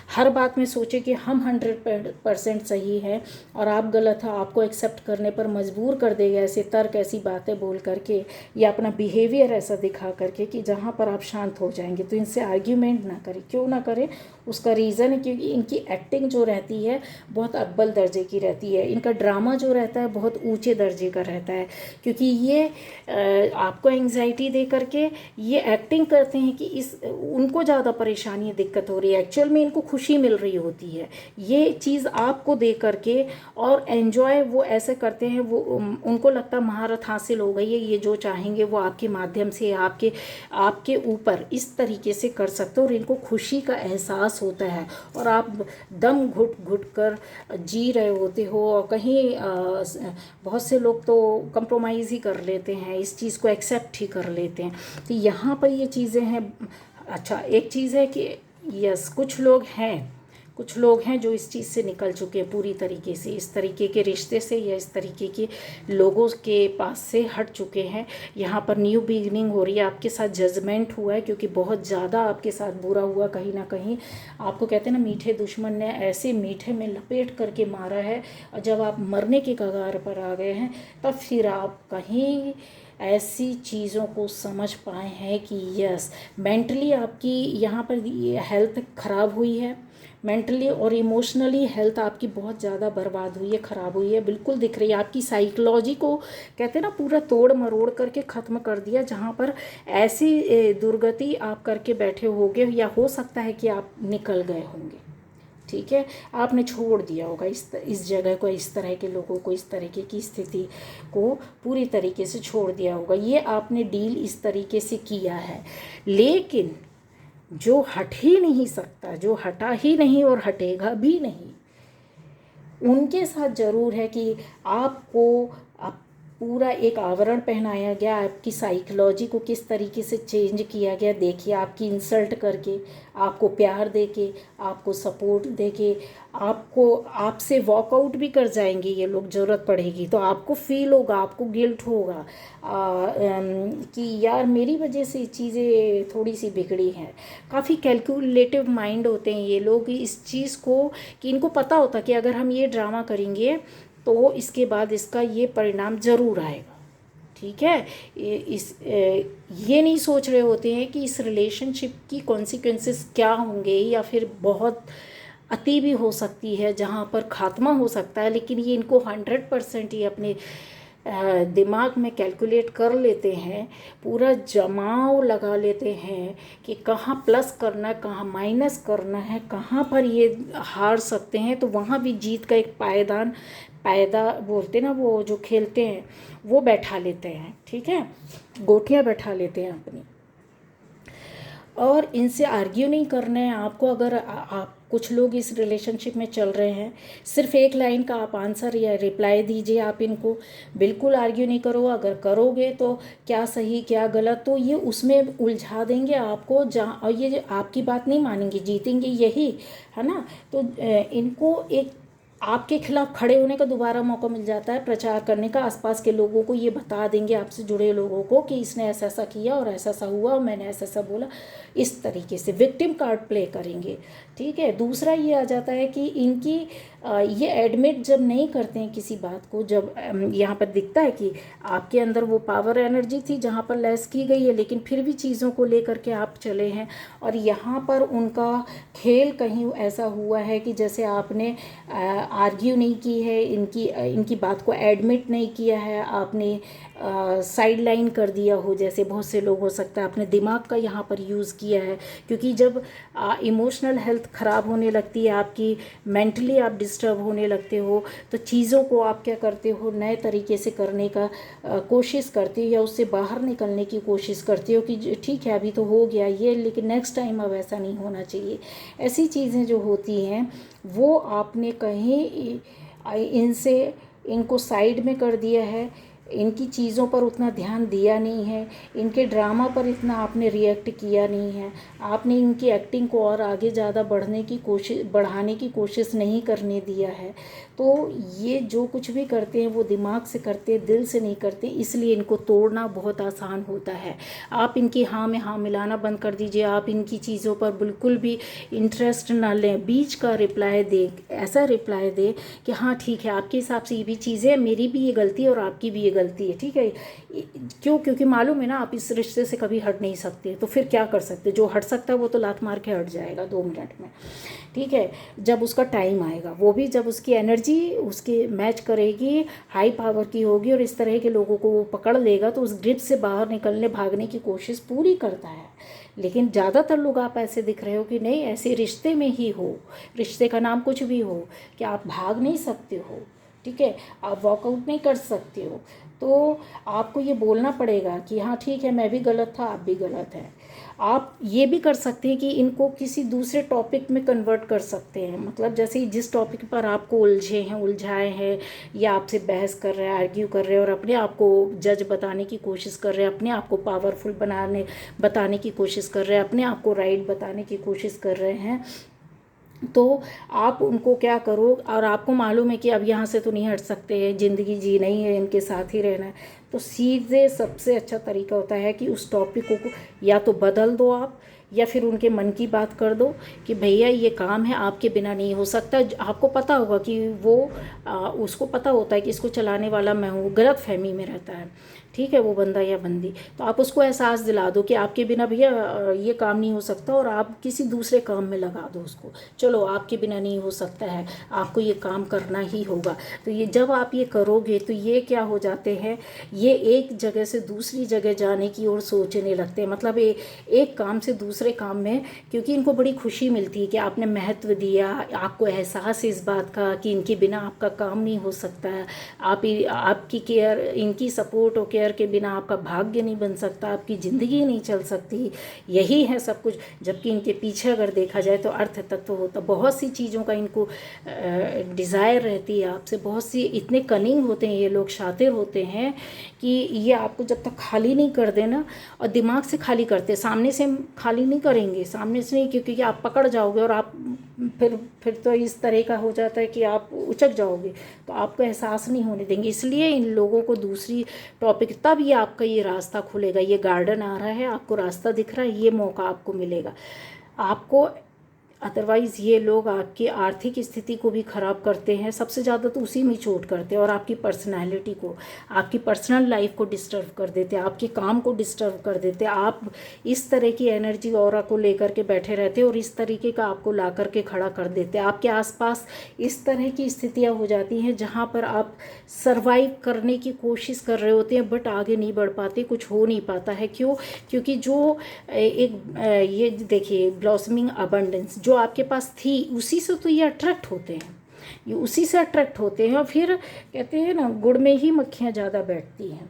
हर बात में सोचे कि हम 100% सही है और आप गलत हो, आपको एक्सेप्ट करने पर मजबूर कर देगा ऐसे तर्क, ऐसी बातें बोल करके या अपना बिहेवियर ऐसा दिखा करके कि जहाँ पर आप शांत हो जाएंगे। तो इनसे आर्ग्यूमेंट ना करें। क्यों ना करें? उसका रीज़न है क्योंकि इनकी एक्टिंग जो रहती है बहुत अव्वल दर्जे की रहती है, इनका ड्रामा जो रहता है बहुत ऊंचे दर्जे का रहता है, क्योंकि ये आपको एंग्जाइटी दे करके ये एक्टिंग करते हैं कि उनको ज़्यादा परेशानी, दिक्कत हो रही है, एक्चुअल में इनको खुशी खुशी मिल रही होती है। ये चीज़ आपको दे करके और एन्जॉय वो ऐसे करते हैं, वो उनको लगता है महारत हासिल हो गई है, ये जो चाहेंगे वो आपके माध्यम से आपके आपके ऊपर इस तरीके से कर सकते हो, और इनको खुशी का एहसास होता है और आप दम घुट घुट कर जी रहे होते हो। और कहीं बहुत से लोग तो कंप्रोमाइज़ ही कर लेते हैं, इस चीज़ को एक्सेप्ट ही कर लेते हैं। तो यहाँ पर ये चीज़ें हैं। अच्छा, एक चीज़ है कि यस, कुछ लोग हैं जो इस चीज़ से निकल चुके हैं पूरी तरीके से, इस तरीके के रिश्ते से या इस तरीके के लोगों के पास से हट चुके हैं। यहाँ पर न्यू बिगिनिंग हो रही है, आपके साथ जजमेंट हुआ है क्योंकि बहुत ज़्यादा आपके साथ बुरा हुआ। कहीं ना कहीं आपको कहते हैं ना, मीठे दुश्मन ने ऐसे मीठे में लपेट करके मारा है, और जब आप मरने के कगार पर आ गए हैं तब फिर आप कहीं ऐसी चीज़ों को समझ पाए हैं कि यस, मेंटली आपकी यहाँ पर हेल्थ ख़राब हुई है, मेंटली और इमोशनली हेल्थ आपकी बहुत ज़्यादा बर्बाद हुई है, ख़राब हुई है, बिल्कुल दिख रही है। आपकी साइकोलॉजी को कहते हैं ना पूरा तोड़ मरोड़ करके ख़त्म कर दिया, जहाँ पर ऐसी दुर्गति आप करके बैठे होगे, या हो सकता है कि आप निकल गए होंगे। ठीक है, आपने छोड़ दिया होगा इस जगह को, इस तरह के लोगों को, इस तरीके की स्थिति को पूरी तरीके से छोड़ दिया होगा। ये आपने डील इस तरीके से किया है। लेकिन जो हट ही नहीं सकता, जो हटा ही नहीं और हटेगा भी नहीं, उनके साथ ज़रूर है कि आपको आप पूरा एक आवरण पहनाया गया, आपकी साइकोलॉजी को किस तरीके से चेंज किया गया। देखिए, आपकी इंसल्ट करके, आपको प्यार देके, आपको सपोर्ट देके, आपको आपसे वॉकआउट भी कर जाएंगे ये लोग, ज़रूरत पड़ेगी तो आपको फील होगा, आपको गिल्ट होगा कि यार मेरी वजह से चीज़ें थोड़ी सी बिगड़ी हैं। काफ़ी कैलकुलेटिव माइंड होते हैं ये लोग इस चीज़ को, कि इनको पता होता कि अगर हम ये ड्रामा करेंगे तो इसके बाद इसका ये परिणाम ज़रूर आएगा। ठीक है, ये नहीं सोच रहे होते हैं कि इस रिलेशनशिप की कॉन्सिक्वेंसेस क्या होंगे, या फिर बहुत अति भी हो सकती है जहाँ पर खात्मा हो सकता है। लेकिन ये इनको 100% ये अपने दिमाग में कैलकुलेट कर लेते हैं, पूरा जमाव लगा लेते हैं कि कहाँ प्लस करना है, कहाँ माइनस करना है, कहाँ पर ये हार सकते हैं, तो वहाँ भी जीत का एक पायदा बोलते ना, वो जो खेलते हैं वो बैठा लेते हैं। ठीक है, गोटियाँ बैठा लेते हैं अपनी, और इनसे आर्ग्यू नहीं करना है आपको। अगर आप कुछ लोग इस रिलेशनशिप में चल रहे हैं, सिर्फ एक लाइन का आप आंसर या रिप्लाई दीजिए आप इनको, बिल्कुल आर्ग्यू नहीं करो। अगर करोगे तो क्या सही क्या गलत, तो ये उसमें उलझा देंगे आपको, जहाँ और ये आपकी बात नहीं मानेंगे, जीतेंगे यही है ना। तो इनको एक आपके खिलाफ खड़े होने का दोबारा मौका मिल जाता है, प्रचार करने का। आसपास के लोगों को ये बता देंगे, आपसे जुड़े लोगों को, कि इसने ऐसा ऐसा किया और ऐसा ऐसा हुआ और मैंने ऐसा ऐसा बोला। इस तरीके से विक्टिम कार्ड प्ले करेंगे। ठीक है, दूसरा ये आ जाता है कि इनकी ये एडमिट जब नहीं करते हैं किसी बात को, जब यहाँ पर दिखता है कि आपके अंदर वो पावर एनर्जी थी जहाँ पर लेस की गई है, लेकिन फिर भी चीज़ों को लेकर के आप चले हैं, और यहाँ पर उनका खेल कहीं ऐसा हुआ है कि जैसे आपने आर्ग्यू नहीं की है, इनकी बात को एडमिट नहीं किया है, आपने साइड लाइन कर दिया हो, जैसे बहुत से लोग हो सकता है आपने दिमाग का यहाँ पर यूज़ किया है। क्योंकि जब इमोशनल हेल्थ ख़राब होने लगती है आपकी, मेंटली आप डिस्टर्ब होने लगते हो, तो चीज़ों को आप क्या करते हो, नए तरीके से करने का कोशिश करते हो, या उससे बाहर निकलने की कोशिश करते हो कि ठीक है अभी तो हो गया ये, लेकिन नेक्स्ट टाइम अब ऐसा नहीं होना चाहिए। ऐसी चीज़ें जो होती हैं वो आपने कहीं इनको साइड में कर दिया है, इनकी चीज़ों पर उतना ध्यान दिया नहीं है, इनके ड्रामा पर इतना आपने रिएक्ट किया नहीं है, आपने इनकी एक्टिंग को और आगे ज़्यादा बढ़ाने की कोशिश नहीं करने दिया है। तो ये जो कुछ भी करते हैं वो दिमाग से करते हैं, दिल से नहीं करते, इसलिए इनको तोड़ना बहुत आसान होता है। आप इनकी हाँ में हाँ मिलाना बंद कर दीजिए, आप इनकी चीज़ों पर बिल्कुल भी इंटरेस्ट ना लें, बीच का रिप्लाई दें, ऐसा रिप्लाई दें कि हाँ ठीक है आपके हिसाब से ये भी चीज़ें, मेरी भी ये गलती है और आपकी भी ये गलती है। ठीक है, क्योंकि मालूम है ना आप इस रिश्ते से कभी हट नहीं सकते, तो फिर क्या कर सकते, जो हट सकता है वो तो लात मार के हट जाएगा 2 मिनट में। ठीक है, जब उसका टाइम आएगा, वो भी जब उसकी एनर्जी उसके मैच करेगी, हाई पावर की होगी और इस तरह के लोगों को वो पकड़ लेगा तो उस ग्रिप से बाहर निकलने भागने की कोशिश पूरी करता है। लेकिन ज़्यादातर लोग आप ऐसे दिख रहे हो कि नहीं, ऐसे रिश्ते में ही हो, रिश्ते का नाम कुछ भी हो, कि आप भाग नहीं सकते हो, ठीक है, आप वॉकआउट नहीं कर सकते हो, तो आपको ये बोलना पड़ेगा कि हाँ ठीक है, मैं भी गलत था, आप भी गलत हैं। आप ये भी कर सकते हैं कि इनको किसी दूसरे टॉपिक में कन्वर्ट कर सकते हैं, मतलब जैसे ही जिस टॉपिक पर आपको उलझे हैं, उलझाए हैं, या आपसे बहस कर रहे हैं, आर्ग्यू कर रहे हैं और अपने आप को जज बताने की कोशिश कर रहे हैं, अपने आप को पावरफुल बताने की कोशिश कर रहे हैं, अपने आप को राइट बताने की कोशिश कर रहे हैं, तो आप उनको क्या करो, और आपको मालूम है कि अब यहाँ से तो नहीं हट सकते हैं, ज़िंदगी जीना ही है, इनके साथ ही रहना है, तो सीधे सबसे अच्छा तरीका होता है कि उस टॉपिक को या तो बदल दो आप, या फिर उनके मन की बात कर दो कि भैया ये काम है, आपके बिना नहीं हो सकता। आपको पता होगा कि वो उसको पता होता है कि इसको चलाने वाला मैं हूँ, गलत फहमी में रहता है, ठीक है, वो बंदा या बंदी, तो आप उसको एहसास दिला दो कि आपके बिना भैया ये काम नहीं हो सकता, और आप किसी दूसरे काम में लगा दो उसको, चलो आपके बिना नहीं हो सकता है, आपको ये काम करना ही होगा। तो ये जब आप ये करोगे तो ये क्या हो जाते हैं, ये एक जगह से दूसरी जगह जाने की ओर सोचने लगते हैं, मतलब एक काम से दूसरे काम में, क्योंकि इनको बड़ी खुशी मिलती है कि आपने महत्व दिया, आपको एहसास है इस बात का कि इनके बिना आपका काम नहीं हो सकता है, आपकी केयर, इनकी सपोर्ट और केयर के बिना आपका भाग्य नहीं बन सकता, आपकी ज़िंदगी नहीं चल सकती, यही है सब कुछ। जबकि इनके पीछे अगर देखा जाए तो अर्थ तत्व होता, बहुत सी चीज़ों का इनको डिज़ायर रहती है आपसे, बहुत सी, इतने कनिंग होते हैं ये लोग, शातिर होते हैं कि ये आपको जब तक खाली नहीं कर देना, और दिमाग से खाली करते, सामने से खाली नहीं करेंगे, सामने से नहीं, क्योंकि आप पकड़ जाओगे और आप फिर तो इस तरह का हो जाता है कि आप उचक जाओगे, तो आपको एहसास नहीं होने देंगे। इसलिए इन लोगों को दूसरी टॉपिक, तब ये आपका ये रास्ता खुलेगा, ये गार्डन आ रहा है, आपको रास्ता दिख रहा है, ये मौका आपको मिलेगा आपको। अदरवाइज़ ये लोग आपकी आर्थिक स्थिति को भी ख़राब करते हैं, सबसे ज़्यादा तो उसी में चोट करते हैं, और आपकी पर्सनालिटी को, आपकी पर्सनल लाइफ को डिस्टर्ब कर देते हैं, आपके काम को डिस्टर्ब कर देते हैं। आप इस तरह की एनर्जी ऑरा को लेकर के बैठे रहते हैं और इस तरीके का आपको ला कर के खड़ा कर देते हैं। आपके आसपास इस तरह की स्थितियाँ हो जाती हैं जहाँ पर आप सर्वाइव करने की कोशिश कर रहे होते हैं, बट आगे नहीं बढ़ पाते, कुछ हो नहीं पाता है। क्यों? क्योंकि जो ये देखिए ब्लॉसमिंग अबंडेंस जो आपके पास थी, उसी से तो ये अट्रैक्ट होते हैं, ये उसी से अट्रैक्ट होते हैं। और फिर कहते हैं ना, गुड़ में ही मक्खियाँ ज़्यादा बैठती हैं,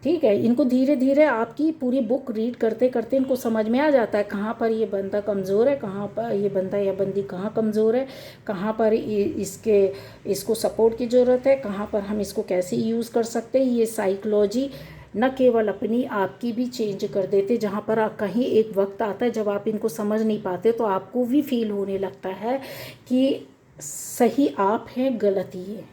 ठीक है। इनको धीरे धीरे आपकी पूरी बुक रीड करते करते इनको समझ में आ जाता है कहाँ पर ये बंदा कमज़ोर है, कहाँ पर ये बंदा या बंदी कहाँ कमज़ोर है, कहाँ पर इसको सपोर्ट की ज़रूरत है, कहाँ पर हम इसको कैसे यूज़ कर सकते हैं। ये साइकोलॉजी न केवल अपनी, आपकी भी चेंज कर देते। जहाँ पर आप कहीं एक वक्त आता है जब आप इनको समझ नहीं पाते, तो आपको भी फील होने लगता है कि सही आप हैं, गलत ये,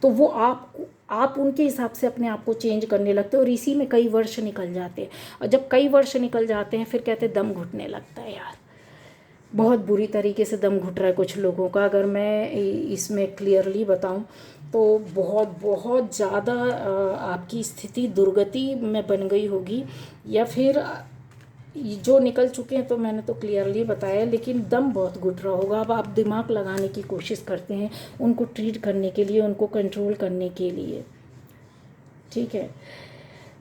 तो वो आप उनके हिसाब से अपने आप को चेंज करने लगते हो, और इसी में कई वर्ष निकल जाते हैं। और जब कई वर्ष निकल जाते हैं, फिर कहते दम घुटने लगता है। यार बहुत बुरी तरीके से दम घुट रहा है कुछ लोगों का। अगर मैं इसमें क्लियरली बताऊं तो बहुत बहुत ज़्यादा आपकी स्थिति दुर्गति में बन गई होगी, या फिर जो निकल चुके हैं तो मैंने तो क्लियरली बताया, लेकिन दम बहुत घुट रहा होगा। अब आप दिमाग लगाने की कोशिश करते हैं उनको ट्रीट करने के लिए, उनको कंट्रोल करने के लिए, ठीक है।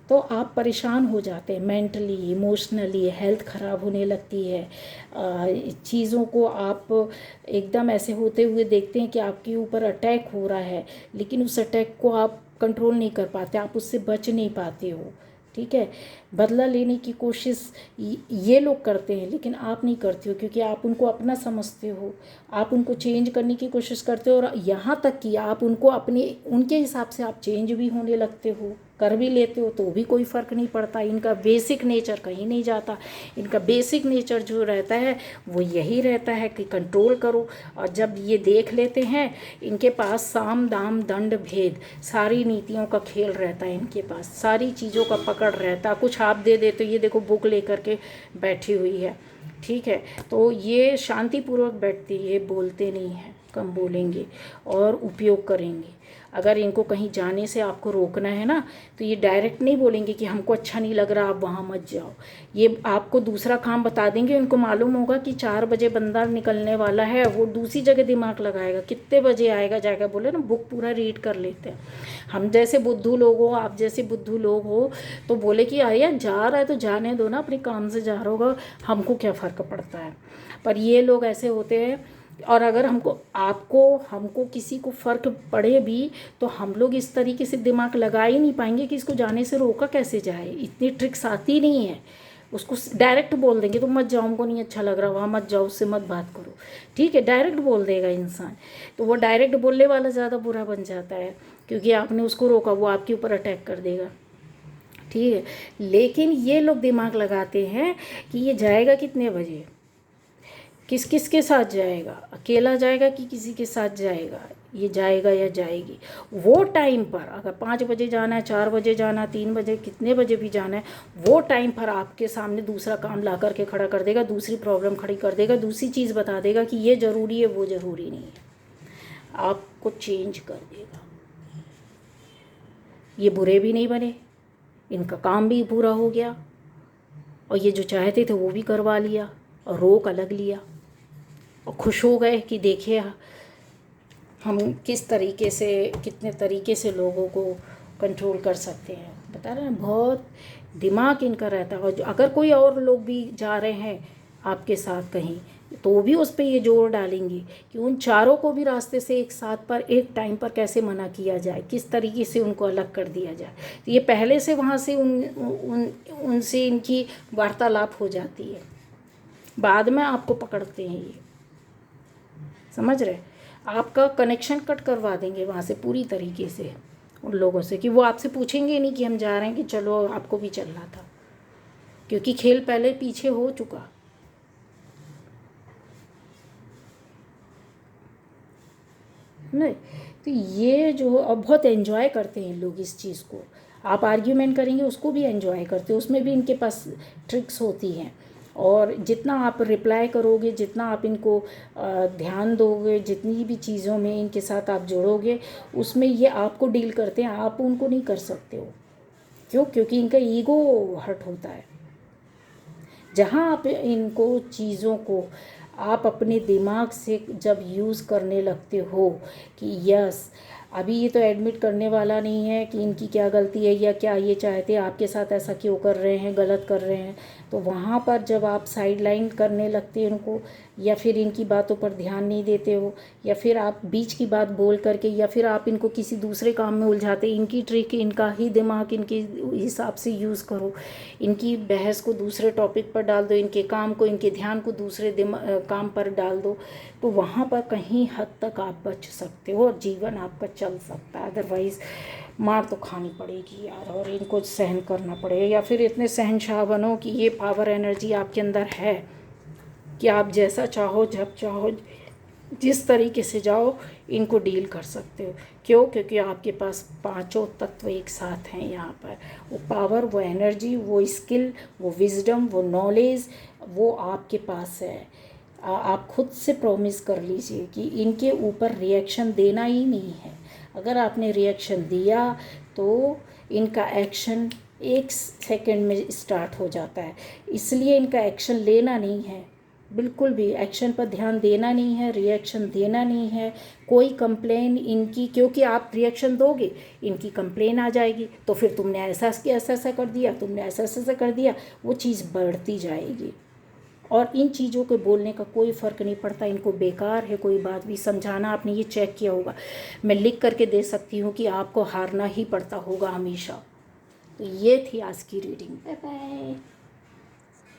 तो आप परेशान हो जाते हैं, मेंटली, इमोशनली हेल्थ ख़राब होने लगती है। चीज़ों को आप एकदम ऐसे होते हुए देखते हैं कि आपके ऊपर अटैक हो रहा है, लेकिन उस अटैक को आप कंट्रोल नहीं कर पाते, आप उससे बच नहीं पाते हो, ठीक है। बदला लेने की कोशिश ये लोग करते हैं, लेकिन आप नहीं करते हो, क्योंकि आप उनको अपना समझते हो, आप उनको चेंज करने की कोशिश करते हो, और यहाँ तक कि आप उनको अपने उनके हिसाब से आप चेंज भी होने लगते हो, कर भी लेते हो, तो भी कोई फ़र्क नहीं पड़ता। इनका बेसिक नेचर कहीं नहीं जाता। इनका बेसिक नेचर जो रहता है वो यही रहता है कि कंट्रोल करो। और जब ये देख लेते हैं, इनके पास साम दाम दंड भेद सारी नीतियों का खेल रहता है, इनके पास सारी चीज़ों का पकड़ रहता है। कुछ आप दे देते, ये देखो बुक लेकर के बैठी हुई है, ठीक है। तो ये शांतिपूर्वक बैठती है, बोलते नहीं हैं, कम बोलेंगे और उपयोग करेंगे। अगर इनको कहीं जाने से आपको रोकना है ना, तो ये डायरेक्ट नहीं बोलेंगे कि हमको अच्छा नहीं लग रहा, आप वहाँ मत जाओ। ये आपको दूसरा काम बता देंगे। इनको मालूम होगा कि 4 बजे बंदा निकलने वाला है, वो दूसरी जगह दिमाग लगाएगा, कितने बजे आएगा जाएगा। बोले ना, बुक पूरा रीड कर लेते हैं। हम जैसे बुद्धू लोग हो, आप जैसे बुद्धू लोग हो, तो बोले कि आया जा रहा है तो जाने दो ना, अपने काम से जा रहा होगा, हमको क्या फ़र्क पड़ता है। पर ये लोग ऐसे होते हैं। और अगर हमको किसी को फ़र्क पड़े भी, तो हम लोग इस तरीके से दिमाग लगा ही नहीं पाएंगे कि इसको जाने से रोका कैसे जाए। इतनी ट्रिक्स आती नहीं है। उसको डायरेक्ट बोल देंगे तुम मत जाओ, हमको नहीं अच्छा लग रहा, वहाँ मत जाओ, उससे मत बात करो, ठीक है, डायरेक्ट बोल देगा इंसान। तो वो डायरेक्ट बोलने वाला ज़्यादा बुरा बन जाता है, क्योंकि आपने उसको रोका, वो आपके ऊपर अटैक कर देगा, ठीक है। लेकिन ये लोग दिमाग लगाते हैं कि ये जाएगा कितने बजे, किस किस के साथ जाएगा, अकेला जाएगा कि किसी के साथ जाएगा, ये जाएगा या जाएगी। वो टाइम पर अगर 5 बजे जाना है, 4 बजे जाना है, 3 बजे, कितने बजे भी जाना है, वो टाइम पर आपके सामने दूसरा काम ला करके खड़ा कर देगा, दूसरी प्रॉब्लम खड़ी कर देगा, दूसरी चीज़ बता देगा कि ये ज़रूरी है, वो ज़रूरी नहीं है, आपको चेंज कर देगा। ये बुरे भी नहीं बने, इनका काम भी पूरा हो गया, और ये जो चाहते थे वो भी करवा लिया, और रोक अलग लिया, और खुश हो गए कि देखिए हम किस तरीके से, कितने तरीके से लोगों को कंट्रोल कर सकते हैं। बता रहे हैं, बहुत दिमाग इनका रहता है। और अगर कोई और लोग भी जा रहे हैं आपके साथ कहीं, तो भी उस पर ये जोर डालेंगे कि उन चारों को भी रास्ते से एक साथ पर एक टाइम पर कैसे मना किया जाए, किस तरीके से उनको अलग कर दिया जाए। तो ये पहले से वहाँ से उनसे इनकी वार्तालाप हो जाती है, बाद में आपको पकड़ते हैं। ये समझ रहे, आपका कनेक्शन कट करवा देंगे वहाँ से पूरी तरीके से उन लोगों से, कि वो आपसे पूछेंगे नहीं कि हम जा रहे हैं, कि चलो आपको भी चलना था, क्योंकि खेल पहले पीछे हो चुका। नहीं, तो ये जो अब बहुत एंजॉय करते हैं लोग इस चीज़ को। आप आर्ग्यूमेंट करेंगे उसको भी एंजॉय करते हैं, उसमें भी इनके पास ट्रिक्स होती हैं। और जितना आप रिप्लाई करोगे, जितना आप इनको ध्यान दोगे, जितनी भी चीज़ों में इनके साथ आप जोड़ोगे, उसमें ये आपको डील करते हैं, आप उनको नहीं कर सकते हो। क्यों? क्योंकि इनका ईगो हर्ट होता है। जहाँ आप इनको चीज़ों को आप अपने दिमाग से जब यूज़ करने लगते हो कि यस, अभी ये तो एडमिट करने वाला नहीं है कि इनकी क्या गलती है, या क्या ये चाहते हैं आपके साथ ऐसा क्यों कर रहे हैं, गलत कर रहे हैं। तो वहाँ पर जब आप साइड लाइन करने लगते हैं उनको, या फिर इनकी बातों पर ध्यान नहीं देते हो, या फिर आप बीच की बात बोल करके, या फिर आप इनको किसी दूसरे काम में उलझाते, इनकी ट्रिक, इनका ही दिमाग इनके हिसाब से यूज़ करो, इनकी बहस को दूसरे टॉपिक पर डाल दो, इनके काम को, इनके ध्यान को दूसरे काम पर डाल दो, तो वहाँ पर कहीं हद तक आप बच सकते हो और जीवन आपका चल सकता है। अदरवाइज़ मार तो खानी पड़ेगी यार, और इनको सहन करना पड़ेगा। या फिर इतने सहनशाह बनो कि ये पावर एनर्जी आपके अंदर है कि आप जैसा चाहो, जब चाहो, जिस तरीके से जाओ, इनको डील कर सकते हो। क्यों? क्योंकि आपके पास पांचों तत्व एक साथ हैं यहाँ पर। वो पावर, वो एनर्जी, वो स्किल, वो विजडम, वो नॉलेज, वो आपके पास है। आप खुद से प्रॉमिस कर लीजिए कि इनके ऊपर रिएक्शन देना ही नहीं है। अगर आपने रिएक्शन दिया तो इनका एक्शन 1 सेकंड में स्टार्ट हो जाता है। इसलिए इनका एक्शन लेना नहीं है, बिल्कुल भी एक्शन पर ध्यान देना नहीं है, रिएक्शन देना नहीं है। कोई कंप्लेन इनकी, क्योंकि आप रिएक्शन दोगे इनकी कंप्लेन आ जाएगी, तो फिर तुमने ऐसा ऐसा कर दिया, तुमने ऐसा ऐसा कर दिया, वो चीज़ बढ़ती जाएगी। और इन चीज़ों के बोलने का कोई फ़र्क नहीं पड़ता, इनको बेकार है कोई बात भी समझाना। आपने ये चेक किया होगा, मैं लिख करके दे सकती हूँ कि आपको हारना ही पड़ता होगा हमेशा। तो ये थी आज की रीडिंग। Bye bye.